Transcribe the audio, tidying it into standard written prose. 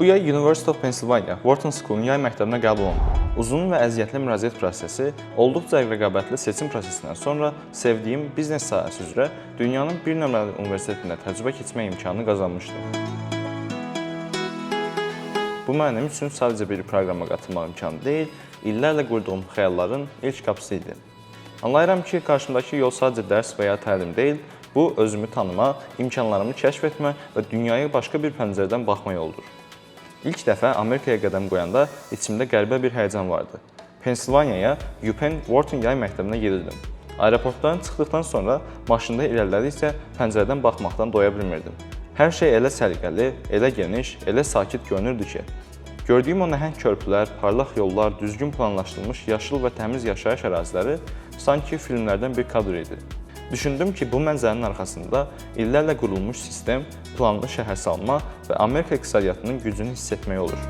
Bu yay University of Pennsylvania, Wharton School'un yay məktəbinə qəbul olundu. Uzun və əziyyətli müraciət prosesi, olduqca rəqabətli seçim prosesindən sonra sevdiyim biznes sahəsi üzrə dünyanın bir nömrəli universitetində təcrübə keçmək imkanı qazanmışdım. Bu mənim üçün sadəcə bir proqrama qatılmaq imkanı deyil, illərlə qurduğum xəyalların ilk qapısı idi. Anlayıram ki, qarşımdakı yol sadəcə dərs və ya təlim deyil, bu özümü tanıma, imkanlarımı kəşf etmə və dünyaya başqa bir pəncərədən baxma yoldur. İlk dəfə Amerikaya qədəm qoyanda içimdə qəribə bir həyəcan vardı. Pensilvaniyaya UPenn Wharton yay məktəbinə gedirdim. Aeroportdan çıxdıqdan sonra maşında irəlilədikcə pəncərədən baxmaqdan doya bilmirdim. Hər şey elə səliqəli, elə geniş, elə sakit görünürdü ki, gördüyüm o nəhəng körpülər, parlaq yollar, düzgün planlaşdırılmış yaşıl və təmiz yaşayış əraziləri sanki filmlərdən bir kadr idi. Düşündüm ki, bu mənzərənin arxasında illərlə qurulmuş sistem, planlı şəhərsalma və Amerika iqtisadiyyatının gücünü hiss etmək olur.